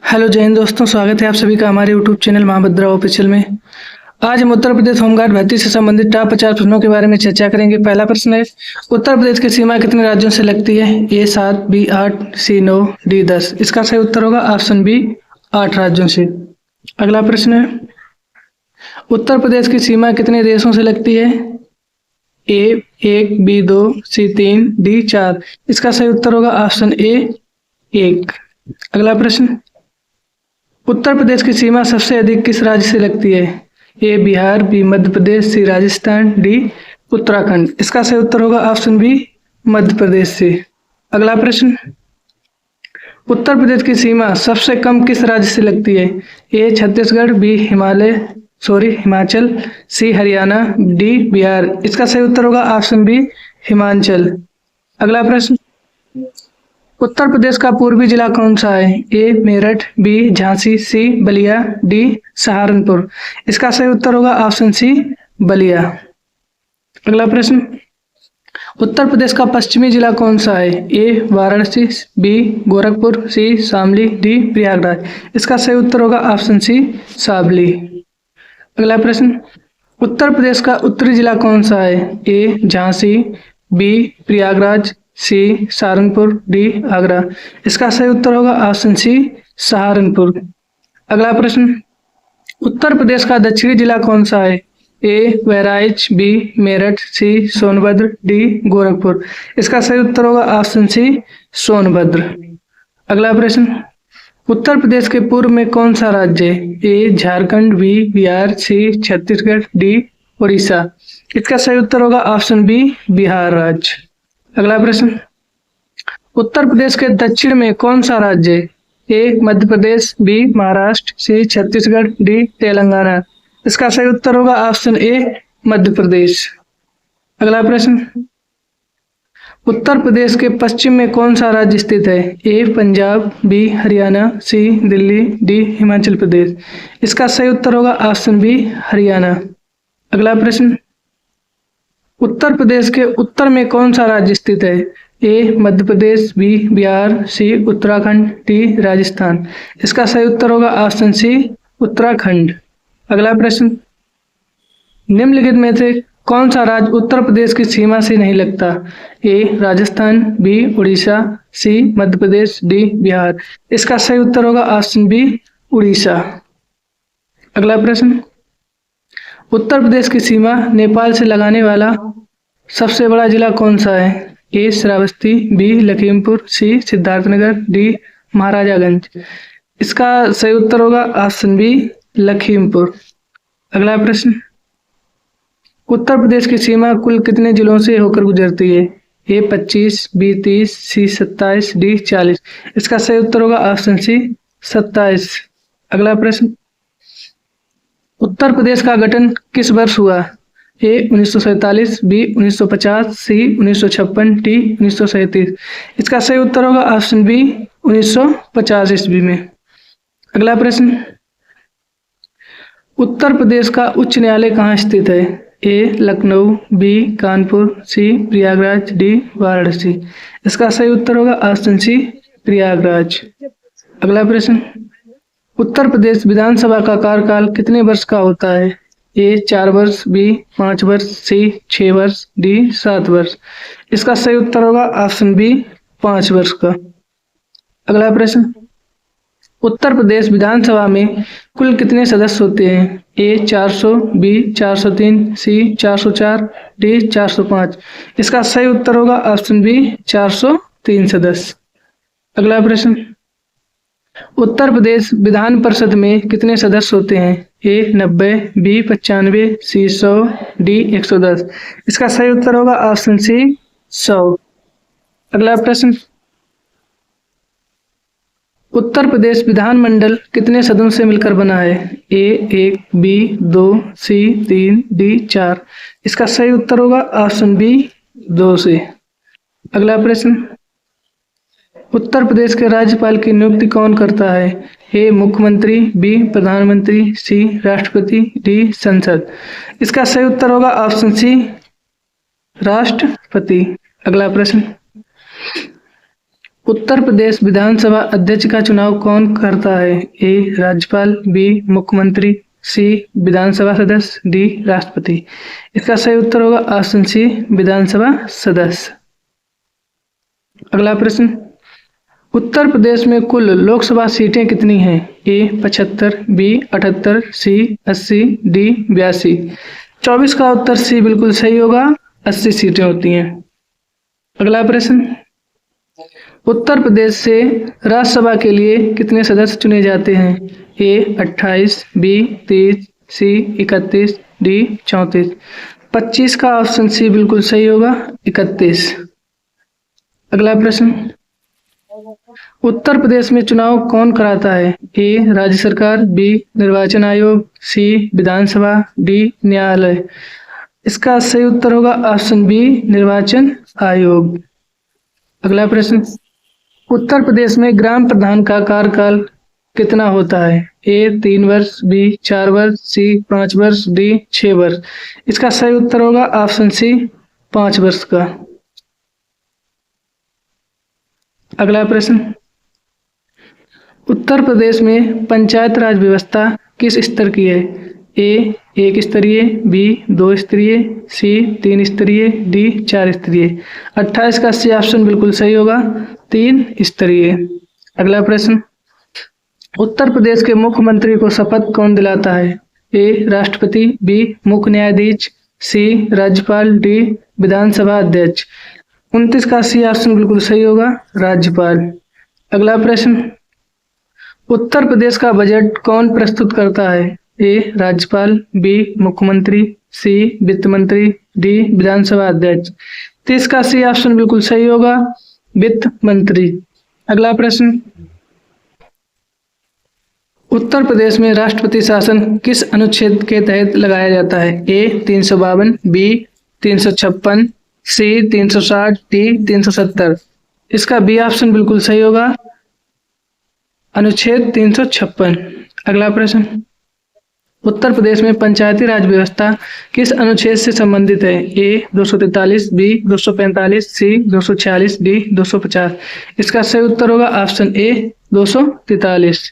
Hello जय हिंद दोस्तों, स्वागत है आप सभी का हमारे यूट्यूब चैनल महाभद्रा ऑफिशियल में। आज हम उत्तर प्रदेश होमगार्ड भर्ती से संबंधित टॉप 50 प्रश्नों के बारे में चर्चा करेंगे। पहला प्रश्न है, उत्तर प्रदेश की सीमा कितने राज्यों से लगती है? ए 7, बी 8, सी 9, डी 10। इसका सही उत्तर होगा ऑप्शन बी 8 राज्यों से। अगला प्रश्न है, उत्तर प्रदेश की सीमा कितने देशों से लगती है? ए 1, बी 2, सी 3, डी 4। इसका सही उत्तर होगा ऑप्शन ए 1। अगला प्रश्न, उत्तर प्रदेश की सीमा सबसे अधिक किस राज्य से लगती है? ए बिहार, बी मध्य प्रदेश, सी राजस्थान, डी उत्तराखंड। इसका सही उत्तर होगा ऑप्शन बी मध्य प्रदेश से। अगला प्रश्न, उत्तर प्रदेश की सीमा सबसे कम किस राज्य से लगती है? ए छत्तीसगढ़, बी हिमाचल, सी हरियाणा, डी बिहार। इसका सही उत्तर होगा ऑप्शन बी हिमाचल। अगला प्रश्न, उत्तर प्रदेश का पूर्वी जिला कौन सा है? ए मेरठ, बी झांसी, सी बलिया, डी सहारनपुर। इसका सही उत्तर होगा ऑप्शन सी बलिया। अगला प्रश्न, उत्तर प्रदेश का पश्चिमी जिला कौन सा है? ए वाराणसी, बी गोरखपुर, सी शामली, डी प्रयागराज। इसका सही उत्तर होगा ऑप्शन सी शामली। अगला प्रश्न, उत्तर प्रदेश का उत्तरी जिला कौन सा है? ए झांसी, बी प्रयागराज, सी सहारनपुर, डी आगरा। इसका सही उत्तर होगा ऑप्शन सी सहारनपुर। अगला प्रश्न, उत्तर प्रदेश का दक्षिणी जिला कौन सा है? ए बहराइच, बी मेरठ, सी सोनभद्र, डी गोरखपुर। इसका सही उत्तर होगा ऑप्शन सी सोनभद्र। अगला प्रश्न, उत्तर प्रदेश के पूर्व में कौन सा राज्य है? ए झारखंड, बी बिहार, सी छत्तीसगढ़, डी उड़ीसा। इसका सही उत्तर होगा ऑप्शन बी बिहार राज्य। अगला प्रश्न, उत्तर प्रदेश के दक्षिण में कौन सा राज्य है? ए मध्य प्रदेश, बी महाराष्ट्र, सी छत्तीसगढ़, डी तेलंगाना। इसका सही उत्तर होगा ऑप्शन ए मध्य प्रदेश। अगला प्रश्न, उत्तर प्रदेश के पश्चिम में कौन सा राज्य स्थित है? ए पंजाब, बी हरियाणा, सी दिल्ली, डी हिमाचल प्रदेश। इसका सही उत्तर होगा ऑप्शन बी हरियाणा। अगला प्रश्न, उत्तर प्रदेश के उत्तर में कौन सा राज्य स्थित है? ए मध्य प्रदेश, बी बिहार, सी उत्तराखंड, डी राजस्थान। इसका सही उत्तर होगा ऑप्शन सी उत्तराखंड। अगला प्रश्न, निम्नलिखित में से कौन सा राज्य उत्तर प्रदेश की सीमा से नहीं लगता? ए राजस्थान, बी उड़ीसा, सी मध्य प्रदेश, डी बिहार। इसका सही उत्तर होगा ऑप्शन बी उड़ीसा। अगला प्रश्न, उत्तर प्रदेश की सीमा नेपाल से लगाने वाला सबसे बड़ा जिला कौन सा है? ए श्रावस्ती, बी लखीमपुर, सी सिद्धार्थनगर, डी महाराजागंज। इसका सही उत्तर होगा ऑप्शन बी लखीमपुर। अगला प्रश्न, उत्तर प्रदेश की सीमा कुल कितने जिलों से होकर गुजरती है? ए 25, बी 30, सी 27, डी 40। इसका सही उत्तर होगा ऑप्शन सी 27। अगला प्रश्न, उत्तर प्रदेश का गठन किस वर्ष हुआ? ए 1947, बी 1950, सी 1956, डी 1937। इसका सही उत्तर होगा ऑप्शन बी 1950 ईस्वी में। अगला प्रश्न, उत्तर प्रदेश का उच्च न्यायालय कहाँ स्थित है? ए लखनऊ, बी कानपुर, सी प्रयागराज, डी वाराणसी। इसका सही उत्तर होगा ऑप्शन सी प्रयागराज। अगला प्रश्न, उत्तर प्रदेश विधानसभा का कार्यकाल कितने वर्ष का होता है? ए 4 वर्ष, बी 5 वर्ष, सी 6 वर्ष, डी 7 वर्ष। इसका सही उत्तर होगा ऑप्शन बी 5 वर्ष का। अगला प्रश्न, उत्तर प्रदेश विधानसभा में कुल कितने सदस्य होते हैं? ए 400, बी 403, सी 404, डी 405। इसका सही उत्तर होगा ऑप्शन बी 403 सदस्य। अगला प्रश्न, उत्तर प्रदेश विधान परिषद में कितने सदस्य होते हैं? ए 90, बी 95, सी 100, डी 110। इसका सही उत्तर होगा ऑप्शन सी 100। अगला प्रश्न, उत्तर प्रदेश विधानमंडल कितने सदनों से मिलकर बना है? ए 1, बी 2, सी 3, डी 4। इसका सही उत्तर होगा ऑप्शन बी 2 से। अगला प्रश्न, उत्तर प्रदेश के राज्यपाल की नियुक्ति कौन करता है? ए मुख्यमंत्री, बी प्रधानमंत्री, सी राष्ट्रपति, डी संसद। इसका सही उत्तर होगा ऑप्शन सी राष्ट्रपति। अगला प्रश्न, उत्तर प्रदेश विधानसभा अध्यक्ष का चुनाव कौन करता है? ए राज्यपाल, बी मुख्यमंत्री, सी विधानसभा सदस्य, डी राष्ट्रपति। इसका सही उत्तर होगा ऑप्शन सी विधानसभा सदस्य। अगला प्रश्न, उत्तर प्रदेश में कुल लोकसभा सीटें कितनी हैं? ए 75, बी 78, सी 80, डी 82। 24 का उत्तर सी बिल्कुल सही होगा, 80 सीटें होती हैं। अगला प्रश्न, उत्तर प्रदेश से राज्यसभा के लिए कितने सदस्य चुने जाते हैं? ए 28, बी 30, सी 31, डी 34। 25 का ऑप्शन सी बिल्कुल सही होगा, 31। अगला प्रश्न, उत्तर प्रदेश में चुनाव कौन कराता है? ए राज्य सरकार, बी निर्वाचन आयोग, सी विधानसभा, डी न्यायालय। इसका सही उत्तर होगा ऑप्शन बी निर्वाचन आयोग। अगला प्रश्न, उत्तर प्रदेश में ग्राम प्रधान का कार्यकाल कितना होता है? ए 3 वर्ष, बी 4 वर्ष, सी 5 वर्ष, डी 6 वर्ष। इसका सही उत्तर होगा ऑप्शन सी 5 वर्ष का। अगला प्रश्न, उत्तर प्रदेश में पंचायत राज व्यवस्था किस स्तर की है? ए 1 स्तरीय, बी 2 स्तरीय, सी 3 स्तरीय, डी 4 स्तरीय। 28 का सी ऑप्शन बिल्कुल सही होगा, 3 स्तरीय। अगला प्रश्न, उत्तर प्रदेश के मुख्यमंत्री को शपथ कौन दिलाता है? ए राष्ट्रपति, बी मुख्य न्यायाधीश, सी राज्यपाल, डी विधानसभा अध्यक्ष। 29 का सी ऑप्शन बिल्कुल सही होगा, राज्यपाल। अगला प्रश्न, उत्तर प्रदेश का बजट कौन प्रस्तुत करता है? ए राज्यपाल, बी मुख्यमंत्री, सी वित्त मंत्री, डी विधानसभा अध्यक्ष। 30 का सी ऑप्शन बिल्कुल सही होगा, वित्त मंत्री। अगला प्रश्न, उत्तर प्रदेश में राष्ट्रपति शासन किस अनुच्छेद के तहत लगाया जाता है? ए 352, बी 356, सी 360, डी 370। इसका बी ऑप्शन बिल्कुल सही होगा, अनुच्छेद 356। अगला प्रश्न, उत्तर प्रदेश में पंचायती राज व्यवस्था किस अनुच्छेद से संबंधित है? ए 243, बी 245, सी 246, डी 250। इसका सही उत्तर होगा ऑप्शन ए 243।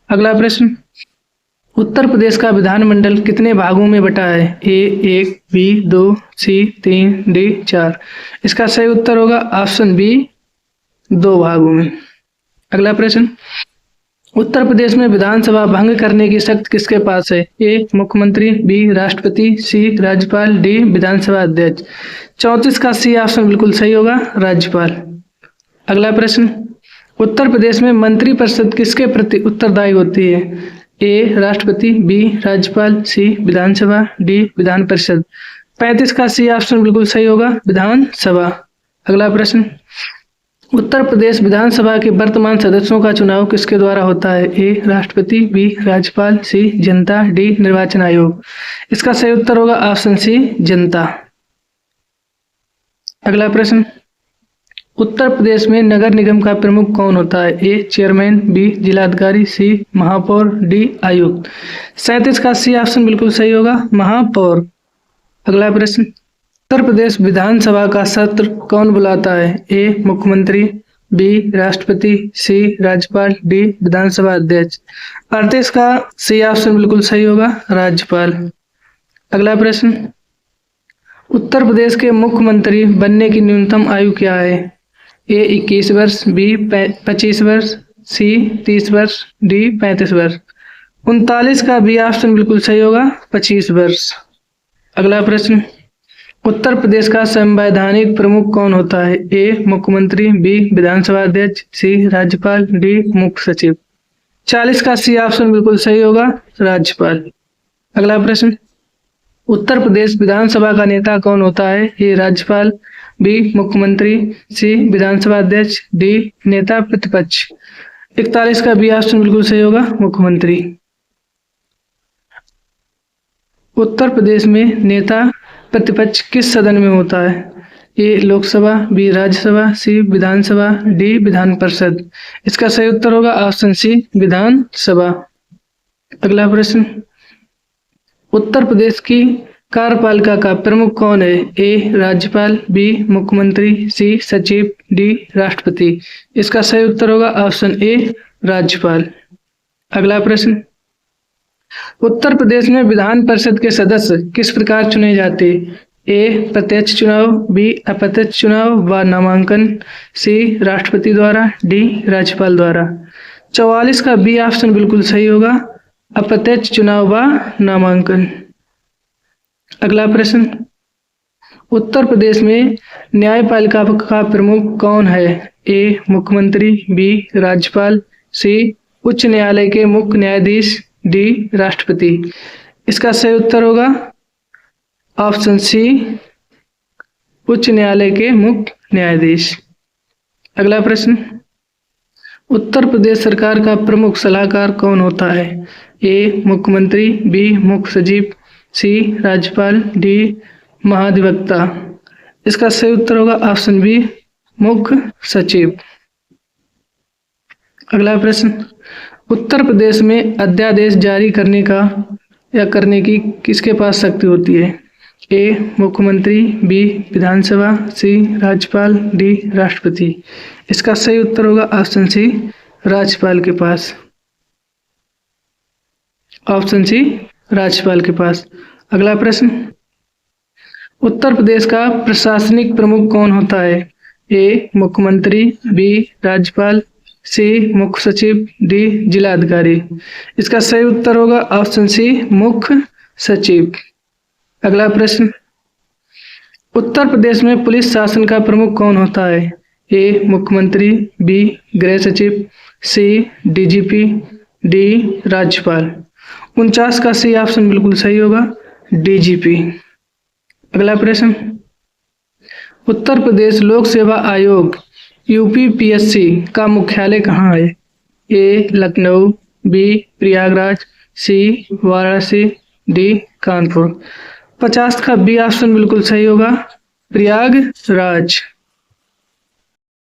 अगला प्रश्न, उत्तर प्रदेश का विधानमंडल कितने भागों में बटा है? ए 1, बी 2, सी 3, डी 4। इसका सही उत्तर होगा ऑप्शन बी 2 भागों में। अगला प्रश्न, उत्तर प्रदेश में विधानसभा भंग करने की शक्ति किसके पास है? ए मुख्यमंत्री, बी राष्ट्रपति, सी राज्यपाल, डी विधानसभा अध्यक्ष। 34 का सी ऑप्शन बिल्कुल सही होगा, राज्यपाल। अगला प्रश्न, उत्तर प्रदेश में मंत्रिपरिषद किसके प्रति उत्तरदायी होती है? ए राष्ट्रपति, बी राज्यपाल, सी विधानसभा, डी विधान परिषद। 35 का सी ऑप्शन बिल्कुल सही होगा, विधानसभा। अगला प्रश्न, उत्तर प्रदेश विधानसभा के वर्तमान सदस्यों का चुनाव किसके द्वारा होता है? ए राष्ट्रपति, बी राज्यपाल, सी जनता, डी निर्वाचन आयोग। इसका सही उत्तर होगा ऑप्शन सी जनता। अगला प्रश्न, उत्तर प्रदेश में नगर निगम का प्रमुख कौन होता है? ए चेयरमैन, बी जिलाधिकारी, सी महापौर, डी आयुक्त। 37 का सी ऑप्शन बिल्कुल सही होगा, महापौर। अगला प्रश्न, उत्तर प्रदेश विधानसभा का सत्र कौन बुलाता है? ए मुख्यमंत्री, बी राष्ट्रपति, सी राज्यपाल, डी विधानसभा अध्यक्ष। 38 का सी ऑप्शन बिल्कुल सही होगा, राज्यपाल। अगला प्रश्न, उत्तर प्रदेश के मुख्यमंत्री बनने की न्यूनतम आयु क्या है? ए 21 वर्ष, बी 25 वर्ष, सी 30 वर्ष, डी 35 वर्ष। 39 का बी ऑप्शन बिल्कुल सही होगा, 25 वर्ष। अगला प्रश्न, उत्तर प्रदेश का संवैधानिक प्रमुख कौन होता है? ए मुख्यमंत्री, बी विधानसभा अध्यक्ष, सी राज्यपाल, डी मुख्य सचिव। 40 का सी ऑप्शन बिल्कुल सही होगा, राज्यपाल। अगला प्रश्न, उत्तर प्रदेश विधानसभा का नेता कौन होता है? ए राज्यपाल, बी मुख्यमंत्री, सी विधानसभा अध्यक्ष, डी नेता प्रतिपक्ष। 41 का बी ऑप्शन बिल्कुल सही होगा, मुख्यमंत्री। उत्तर प्रदेश में नेता प्रतिपक्ष किस सदन में होता है? ए लोकसभा, बी राज्यसभा, सी विधानसभा, डी विधान परिषद। इसका सही उत्तर होगा ऑप्शन सी विधानसभा। अगला प्रश्न, उत्तर प्रदेश की कार्यपालिका का प्रमुख कौन है? ए राज्यपाल, बी मुख्यमंत्री, सी सचिव, डी राष्ट्रपति। इसका सही उत्तर होगा ऑप्शन ए राज्यपाल। अगला प्रश्न, उत्तर प्रदेश में विधान परिषद के सदस्य किस प्रकार चुने जाते? ए प्रत्यक्ष चुनाव, बी अप्रत्यक्ष चुनाव व नामांकन, सी राष्ट्रपति द्वारा, डी राज्यपाल द्वारा। 44 का बी ऑप्शन बिल्कुल सही होगा, अप्रत्यक्ष चुनाव व नामांकन। अगला प्रश्न, उत्तर प्रदेश में न्यायपालिका का प्रमुख कौन है? ए मुख्यमंत्री, बी राज्यपाल, सी उच्च न्यायालय के मुख्य न्यायाधीश, डी राष्ट्रपति। इसका सही उत्तर होगा ऑप्शन सी उच्च न्यायालय के मुख्य न्यायाधीश। अगला प्रश्न, उत्तर प्रदेश सरकार का प्रमुख सलाहकार कौन होता है? ए मुख्यमंत्री, बी मुख्य सचिव, सी राज्यपाल, डी महाधिवक्ता। इसका सही उत्तर होगा ऑप्शन बी मुख्य सचिव। अगला प्रश्न, उत्तर प्रदेश में अध्यादेश जारी करने का या करने की किसके पास शक्ति होती है? ए मुख्यमंत्री, बी विधानसभा, सी राज्यपाल, डी राष्ट्रपति। इसका सही उत्तर होगा ऑप्शन सी राज्यपाल के पास। ऑप्शन सी राज्यपाल के पास। अगला प्रश्न, उत्तर प्रदेश का प्रशासनिक प्रमुख कौन होता है? ए मुख्यमंत्री, बी राज्यपाल, सी मुख्य सचिव, डी जिलाधिकारी। इसका सही उत्तर होगा ऑप्शन सी मुख्य सचिव। अगला प्रश्न, उत्तर प्रदेश में पुलिस शासन का प्रमुख कौन होता है? ए मुख्यमंत्री, बी गृह सचिव, सी डीजीपी, डी राज्यपाल। 49 का सी ऑप्शन बिल्कुल सही होगा, डीजीपी। अगला प्रश्न, उत्तर प्रदेश लोक सेवा आयोग यूपीपीएससी का मुख्यालय कहाँ है? ए लखनऊ, बी प्रयागराज, सी वाराणसी, डी कानपुर। 50 का बी ऑप्शन बिल्कुल सही होगा, प्रयागराज।